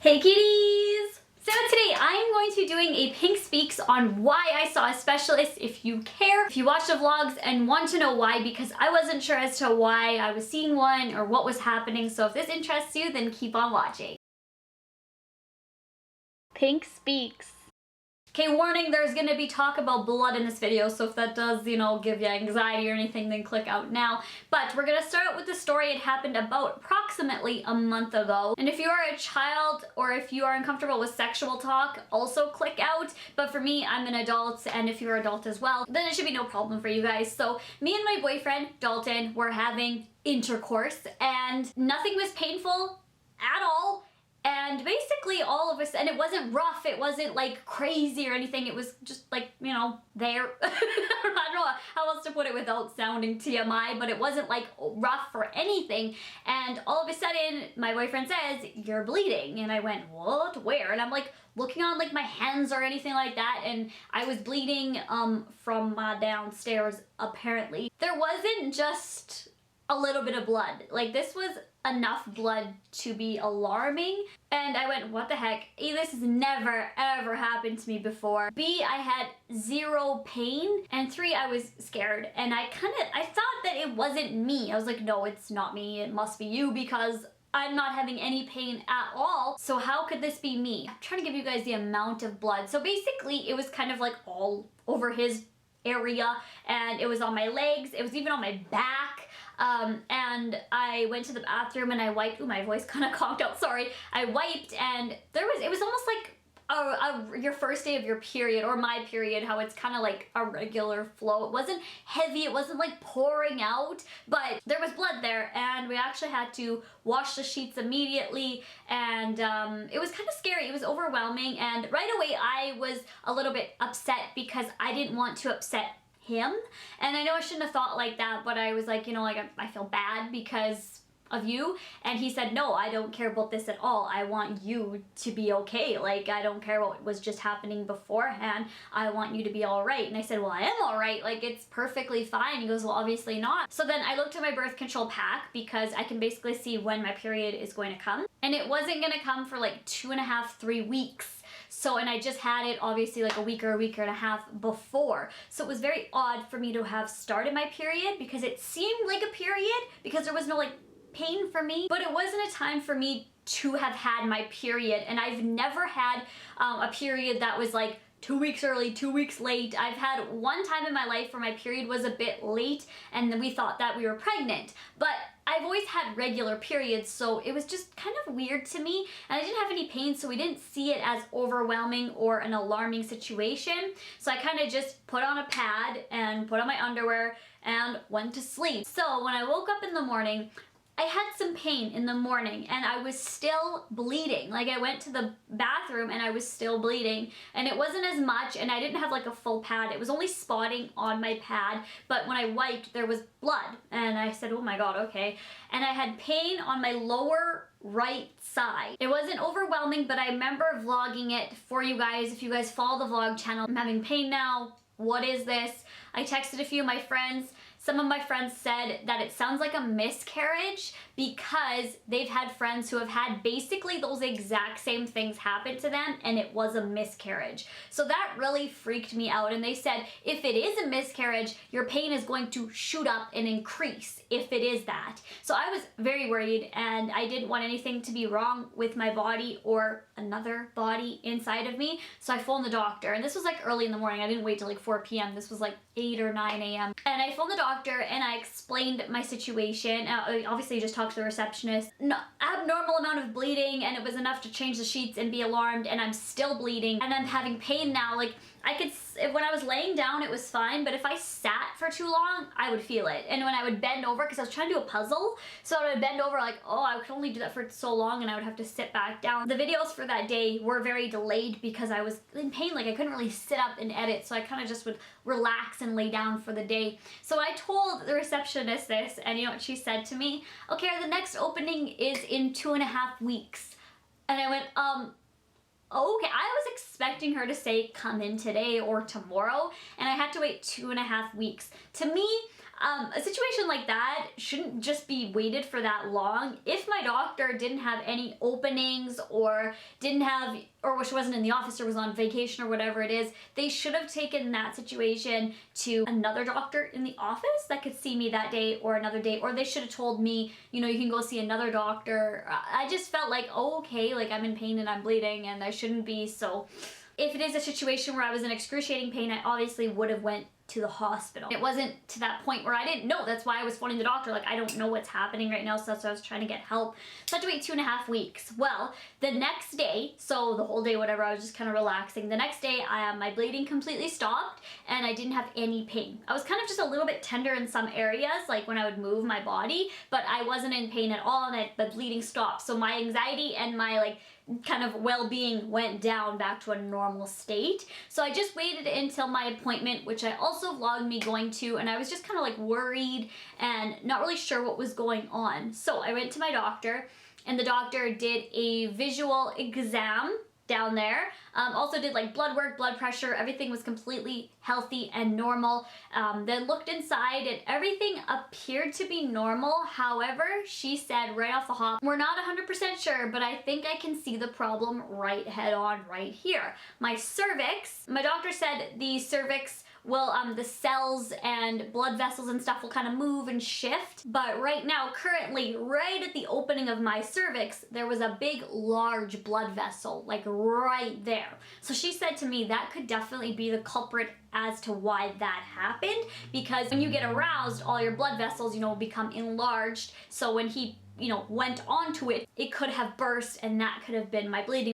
Hey kitties! So today I am going to be doing a Pink Speaks on why I saw a specialist. If you care, if you watch the vlogs and want to know why, because I wasn't sure as to why I was seeing one or what was happening. So if this interests you, then keep on watching. Pink Speaks. Okay, warning, there's gonna be talk about blood in this video, so if that does, give you anxiety or anything, then click out now. But we're gonna start with the story. It happened about approximately a month ago. And if you are a child or if you are uncomfortable with sexual talk, also click out. But for me, I'm an adult, and if you're an adult as well, then it should be no problem for you guys. So me and my boyfriend, Dalton, were having intercourse, and nothing was painful at all. And basically all of us, and it wasn't rough, it wasn't like crazy or anything, it was just like, there. I don't know how else to put it without sounding TMI, but it wasn't like rough or anything. And all of a sudden, my boyfriend says, "You're bleeding." And I went, "What? Where?" And I'm like looking on like my hands or anything like that, and I was bleeding from my downstairs apparently. There wasn't just a little bit of blood. Like, this was enough blood to be alarming. And I went, what the heck? A, this has never ever happened to me before. B, I had zero pain. And 3, I was scared. And I thought that it wasn't me. I was like, no, it's not me. It must be you, because I'm not having any pain at all. So how could this be me? I'm trying to give you guys the amount of blood. So basically it was kind of like all over his area, and it was on my legs. It was even on my back. And I went to the bathroom and I wiped. Ooh, my voice kind of conked out, sorry. I wiped, and it was almost like your first day of your period, or my period, how it's kind of like a regular flow. It wasn't heavy, it wasn't like pouring out, but there was blood there, and we actually had to wash the sheets immediately, and it was kind of scary. It was overwhelming, and right away I was a little bit upset because I didn't want to upset him. And I know I shouldn't have thought like that, but I was like, I feel bad because of you. And he said, no, I don't care about this at all. I want you to be okay. Like, I don't care what was just happening beforehand. I want you to be all right. And I said, well, I am all right. Like, it's perfectly fine. He goes, well, obviously not. So then I looked at my birth control pack, because I can basically see when my period is going to come. And it wasn't going to come for like 2.5, 3 weeks. So, and I just had it obviously like a week and a half before. So it was very odd for me to have started my period, because it seemed like a period, because there was no like pain for me, but it wasn't a time for me to have had my period. And I've never had a period that was like 2 weeks early, 2 weeks late. I've had one time in my life where my period was a bit late, and then we thought that we were pregnant. But I've always had regular periods, so it was just kind of weird to me, and I didn't have any pain, so we didn't see it as overwhelming or an alarming situation. So I kind of just put on a pad and put on my underwear and went to sleep. So when I woke up in the morning, I had some pain in the morning, and I was still bleeding. Like, I went to the bathroom and I was still bleeding, and it wasn't as much, and I didn't have like a full pad. It was only spotting on my pad, but when I wiped, there was blood, and I said, oh my god, okay. And I had pain on my lower right side. It wasn't overwhelming, but I remember vlogging it for you guys. If you guys follow the vlog channel, I'm having pain now. What is this? I texted a few of my friends. Some of my friends said that it sounds like a miscarriage, because they've had friends who have had basically those exact same things happen to them, and it was a miscarriage. So that really freaked me out, and they said if it is a miscarriage, your pain is going to shoot up and increase if it is that. So I was very worried, and I didn't want anything to be wrong with my body or another body inside of me. So I phoned the doctor, and this was like early in the morning. I didn't wait till like 4 p.m. This was like 8 or 9 a.m. And I phoned the doctor and I explained my situation. Obviously just talked to the receptionist. No, abnormal amount of bleeding, and it was enough to change the sheets and be alarmed, and I'm still bleeding, and I'm having pain now. Like, I could, when I was laying down, it was fine, but if I sat for too long, I would feel it. And when I would bend over, because I was trying to do a puzzle, so I would bend over like, oh, I could only do that for so long, and I would have to sit back down. The videos for that day were very delayed because I was in pain. Like, I couldn't really sit up and edit, so I kind of just would relax and lay down for the day. So I told the receptionist this, and you know what she said to me? Okay, the next opening is in 2.5 weeks. And I went, okay, I was expecting her to say come in today or tomorrow, and I had to wait 2.5 weeks. To me, A situation like that shouldn't just be waited for that long. If my doctor didn't have any openings or she wasn't in the office or was on vacation or whatever it is, they should have taken that situation to another doctor in the office that could see me that day or another day, or they should have told me, you know, you can go see another doctor. I just felt like, oh, okay, like I'm in pain and I'm bleeding and I shouldn't be. So if it is a situation where I was in excruciating pain, I obviously would have went to the hospital. It wasn't to that point where I didn't know. That's why I was phoning the doctor. Like, I don't know what's happening right now, so that's why I was trying to get help. So I had to wait 2.5 weeks. Well, the next day, so the whole day, whatever, I was just kind of relaxing. The next day, my bleeding completely stopped and I didn't have any pain. I was kind of just a little bit tender in some areas, like when I would move my body, but I wasn't in pain at all, and the bleeding stopped. So my anxiety and my kind of well-being went down back to a normal state. So I just waited until my appointment, which I also vlogged me going to, and I was just kind of like worried and not really sure what was going on. So I went to my doctor, and the doctor did a visual exam down there. Also did like blood work, blood pressure, everything was completely healthy and normal. Then looked inside and everything appeared to be normal. However, she said right off the hop, we're not 100% sure, but I think I can see the problem right head on right here. My cervix, my doctor said the cervix will, the cells and blood vessels and stuff will kind of move and shift. But right now, currently, right at the opening of my cervix, there was a big, large blood vessel, like right there. So she said to me that could definitely be the culprit as to why that happened, because when you get aroused, all your blood vessels, you know, become enlarged. So when he, you know, went onto it, it could have burst, and that could have been my bleeding.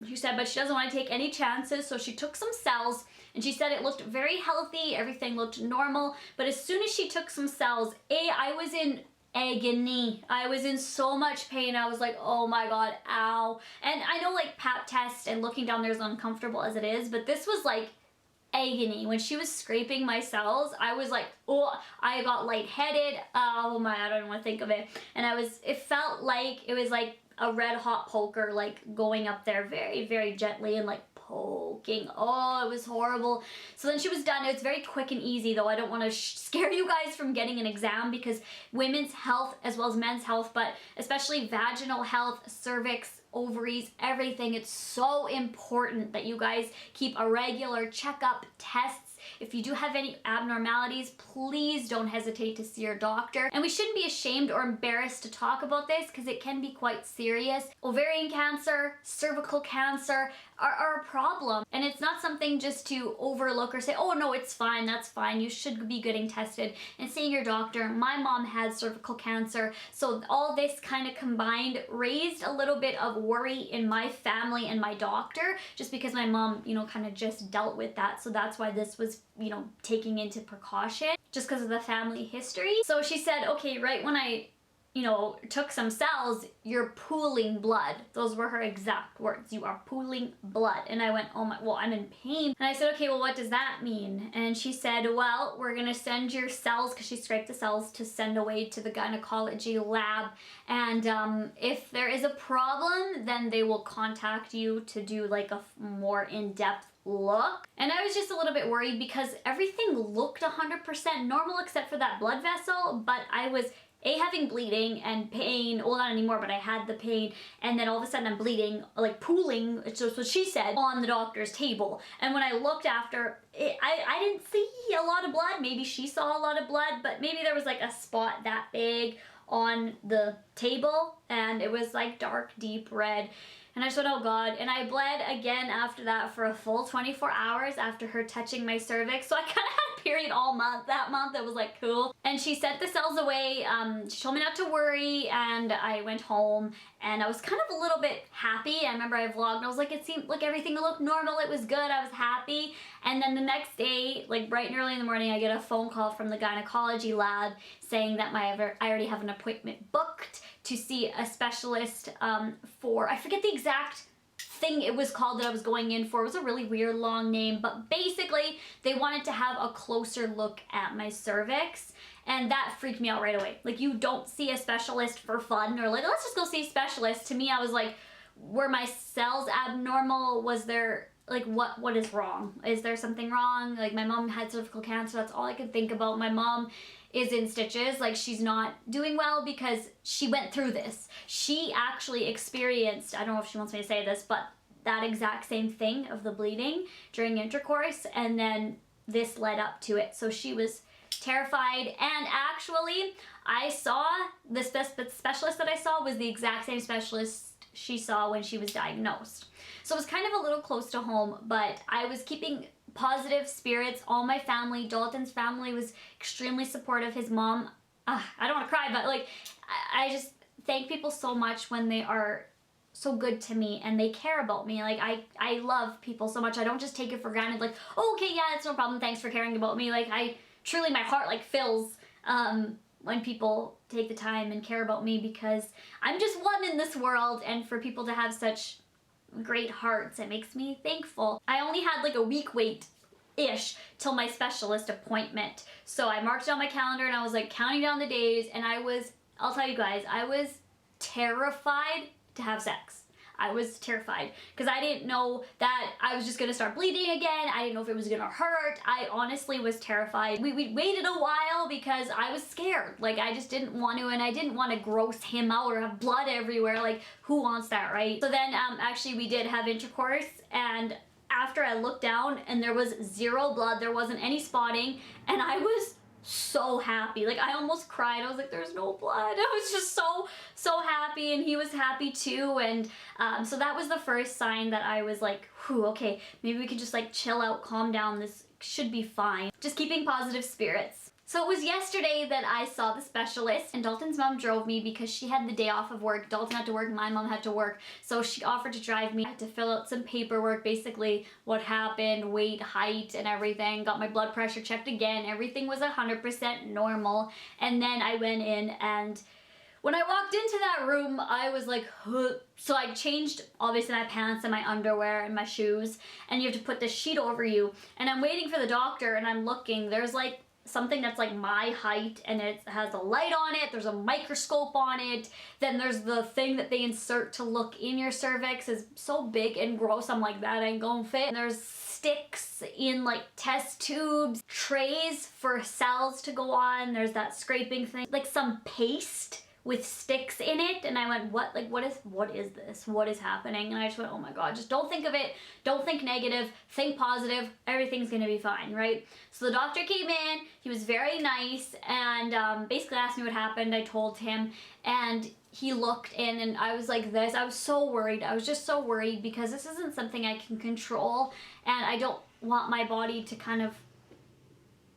She said, but she doesn't want to take any chances, so she took some cells, and she said it looked very healthy, everything looked normal, but as soon as she took some cells, I was in agony. I was in so much pain. I was like, oh my god, ow. And I know like Pap Test and looking down there is uncomfortable as it is, but this was like agony. When she was scraping my cells, I was like, oh, I got lightheaded. Oh my, I don't even want to think of it. And it felt like it was like a red hot poker, like going up there very, very gently and like poking. Oh, it was horrible. So then she was done. It was very quick and easy, though I don't want to scare you guys from getting an exam, because women's health as well as men's health, but especially vaginal health, cervix, ovaries, everything, it's so important that you guys keep a regular checkup, tests. If you do have any abnormalities, please don't hesitate to see your doctor. And we shouldn't be ashamed or embarrassed to talk about this, because it can be quite serious. Ovarian cancer, cervical cancer are a problem. And it's not something just to overlook or say, oh no, it's fine, that's fine. You should be getting tested and seeing your doctor. My mom had cervical cancer, so all this kind of combined raised a little bit of worry in my family and my doctor, just because my mom, you know, kind of just dealt with that. So that's why this was, you know, taking into precaution, just because of the family history. So she said, okay, right when I, you know, took some cells, you're pooling blood. Those were her exact words. You are pooling blood. And I went, oh my, well, I'm in pain. And I said, okay, well, what does that mean? And she said, well, we're gonna send your cells, because she scraped the cells, to send away to the gynecology lab. And if there is a problem, then they will contact you to do like a more in-depth look. And I was just a little bit worried, because everything looked 100% normal except for that blood vessel, but I was having bleeding and pain, well not anymore, but I had the pain, and then all of a sudden I'm bleeding, like pooling, it's just what she said, on the doctor's table. And when I looked after, I didn't see a lot of blood. Maybe she saw a lot of blood, but maybe there was like a spot that big on the table, and it was like dark, deep red. And I just went, oh god. And I bled again after that for a full 24 hours after her touching my cervix. So I kind of had a period all month. That month it was like cool. And she sent the cells away. She told me not to worry, and I went home, and I was kind of a little bit happy. I remember I vlogged and I was like, it seemed like everything looked normal. It was good. I was happy. And then the next day, like bright and early in the morning, I get a phone call from the gynecology lab saying that I already have an appointment booked to see a specialist for, I forget the exact thing it was called that I was going in for. It was a really weird long name, but basically they wanted to have a closer look at my cervix, and that freaked me out right away. Like, you don't see a specialist for fun, or like, let's just go see a specialist. To me, I was like, were my cells abnormal? Was there, like, what is wrong? Is there something wrong? Like, my mom had cervical cancer. That's all I could think about. My mom is in stitches. Like, she's not doing well because she went through this. She actually experienced, I don't know if she wants me to say this, but that exact same thing of the bleeding during intercourse, and then this led up to it. So she was terrified, and actually I saw the specialist that I saw was the exact same specialist she saw when she was diagnosed. So it was kind of a little close to home, but I was keeping positive spirits. All my family, Dalton's family, was extremely supportive. His mom, I don't want to cry, but like, I just thank people so much when they are so good to me and they care about me. Like, I love people so much. I don't just take it for granted, like, oh, okay, yeah, it's no problem, thanks for caring about me. Like, I truly, my heart like fills when people take the time and care about me, because I'm just one in this world, and for people to have such great hearts, it makes me thankful. I only had like a week wait-ish till my specialist appointment. So I marked it on my calendar and I was like counting down the days, and I'll tell you guys, I was terrified to have sex. I was terrified because I didn't know that I was just gonna start bleeding again. I didn't know if it was gonna hurt. I honestly was terrified. We waited a while because I was scared. Like, I just didn't want to, and I didn't want to gross him out or have blood everywhere. Like, who wants that, right? So then actually we did have intercourse, and after I looked down and there was zero blood, there wasn't any spotting, and I was so happy. Like, I almost cried. I was like, there's no blood. I was just so happy, and he was happy too. And so that was the first sign that I was like, whew, okay, maybe we can just like chill out, calm down, this should be fine. Just keeping positive spirits. So it was yesterday that I saw the specialist, and Dalton's mom drove me because she had the day off of work. Dalton had to work, my mom had to work, so she offered to drive me. I had to fill out some paperwork, basically what happened, weight, height, and everything. Got my blood pressure checked again. Everything was 100% normal. And then I went in, and when I walked into that room, I was like, huh. So I changed, obviously, my pants and my underwear and my shoes, and you have to put this sheet over you. And I'm waiting for the doctor, and I'm looking. There's like something that's like my height, and it has a light on it, there's a microscope on it, then there's the thing that they insert to look in your cervix, is so big and gross. I'm like, that ain't gonna fit. And there's sticks in like test tubes, trays for cells to go on, there's that scraping thing, like some paste with sticks in it, and I went, what is this? What is happening? And I just went, oh my god, just don't think of it, don't think negative, think positive, everything's gonna be fine, right? So the doctor came in, he was very nice, and basically asked me what happened. I told him, and he looked in, and I was like this. I was so worried. I was just so worried because this isn't something I can control, and I don't want my body to kind of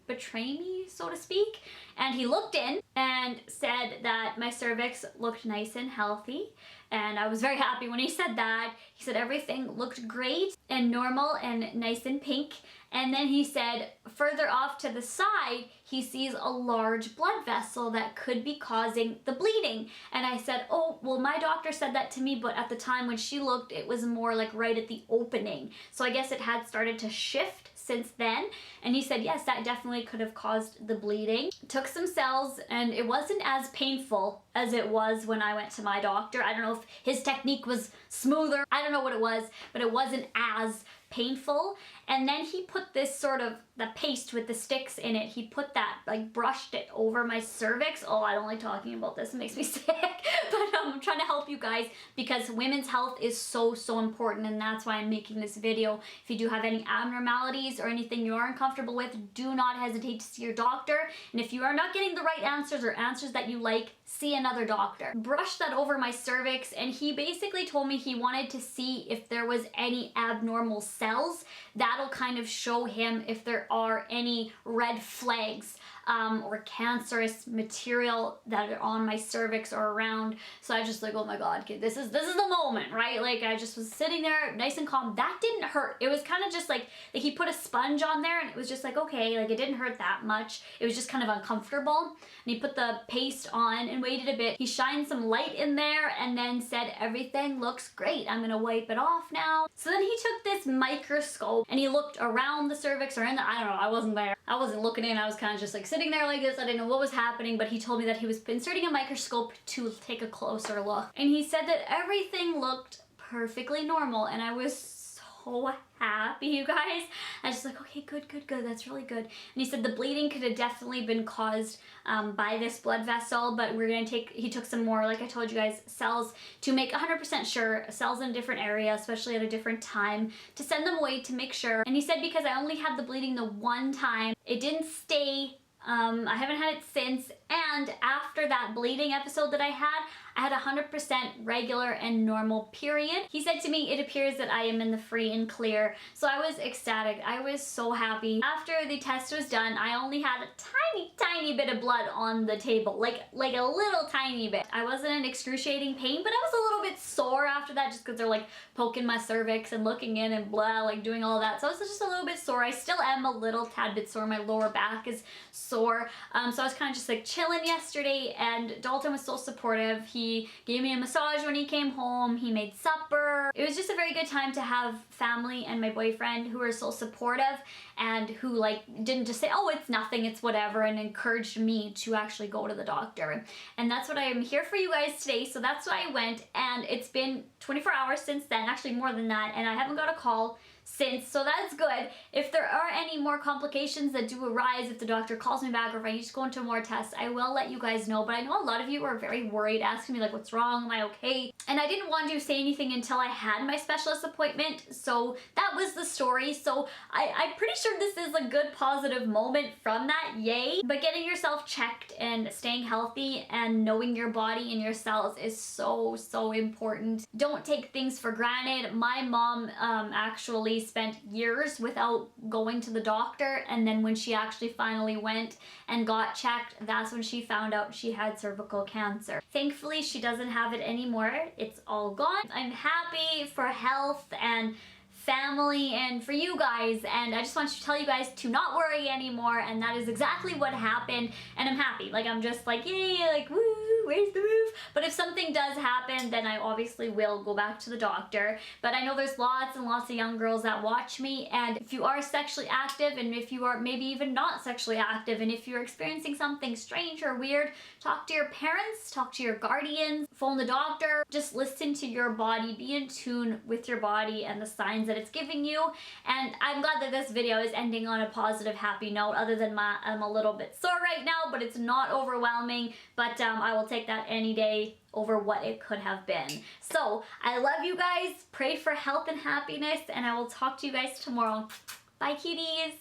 betray me, so to speak. And he looked in and said that my cervix looked nice and healthy, and I was very happy when he said that. He said everything looked great and normal and nice and pink. And then he said further off to the side, he sees a large blood vessel that could be causing the bleeding. And I said, oh, well, my doctor said that to me, but at the time when she looked, it was more like right at the opening. So I guess it had started to shift since then. And he said, yes, that definitely could have caused the bleeding. Took some cells, and it wasn't as painful as it was when I went to my doctor. I don't know if his technique was smoother. I don't know what it was, but it wasn't as painful. And then he put this sort of, the paste with the sticks in it, he put that, like, brushed it over my cervix. Oh, I don't like talking about this, it makes me sick. But I'm trying to help you guys because women's health is so important, and that's why I'm making this video. If you do have any abnormalities or anything you are uncomfortable with, do not hesitate to see your doctor. And if you are not getting the right answers or answers that you like, see another doctor. Brushed that over my cervix, and he basically told me he wanted to see if there was any abnormal cells. That'll kind of show him if there are any red flags or cancerous material that are on my cervix or around. So I just like, oh my god, kid, this is the moment, right? Like, I just was sitting there nice and calm. That didn't hurt. It was kind of just like he put a sponge on there, and it was just like, okay, like, it didn't hurt that much. It was just kind of uncomfortable. And he put the paste on and waited a bit. He shined some light in there and then said, everything looks great, I'm gonna wipe it off now. So then he took this microscope and he looked around the cervix or in the, I don't know, I wasn't there. I wasn't looking in, I was kind of just like sitting there like this. I didn't know what was happening, but he told me that he was inserting a microscope to take a closer look. And he said that everything looked perfectly normal, and I was so happy, you guys. I was just like, okay, good, good, good. That's really good. And he said the bleeding could have definitely been caused by this blood vessel, but we're gonna he took some more, like I told you guys, cells to make 100% sure, cells in a different area, especially at a different time, to send them away to make sure. And he said because I only had the bleeding the one time, it didn't stay. I haven't had it since, and after that bleeding episode that I had 100% regular and normal period. He said to me, it appears that I am in the free and clear. So I was ecstatic. I was so happy. After the test was done, I only had a tiny bit of blood on the table, like a little tiny bit. I wasn't in excruciating pain, but I was a little bit sore after that just because they're like poking my cervix and looking in and blah, like doing all that. So I was just a little bit sore. I still am a little tad bit sore. My lower back is sore. So I was kind of just like chilling yesterday, and Dalton was so supportive. He gave me a massage when he came home. He made supper. It was just a very good time to have family and my boyfriend who are so supportive and who like didn't just say, oh, it's nothing, it's whatever, and encouraged me to actually go to the doctor. And that's what I am here for you guys today. So that's why I went, and it's been 24 hours since then, actually more than that, and I haven't got a call since, so that's good. If there are any more complications that do arise, if the doctor calls me back or if I need to go into more tests, I will let you guys know. But I know a lot of you are very worried, asking me like, what's wrong, am I okay? And I didn't want to say anything until I had my specialist appointment, so that was the story. So I'm pretty sure this is a good positive moment from that, yay. But getting yourself checked and staying healthy and knowing your body and your cells is so important. Don't take things for granted. My mom actually spent years without going to the doctor, and then when she actually finally went and got checked, that's when she found out she had cervical cancer. Thankfully, she doesn't have it anymore. It's all gone. I'm happy for health and family and for you guys, and I just want to tell you guys to not worry anymore, and that is exactly what happened, and I'm happy. Like, I'm just like, yay, like, woo, where's the roof? But if something does happen, then I obviously will go back to the doctor. But I know there's lots and lots of young girls that watch me, and if you are sexually active, and if you are maybe even not sexually active, and if you're experiencing something strange or weird, talk to your parents, talk to your guardians, phone the doctor, just listen to your body, be in tune with your body and the signs that it's giving you. And I'm glad that this video is ending on a positive, happy note, other than I'm a little bit sore right now, but it's not overwhelming. But I will take that any day over what it could have been. So I love you guys. Pray for health and happiness, and I will talk to you guys tomorrow. Bye, cuties.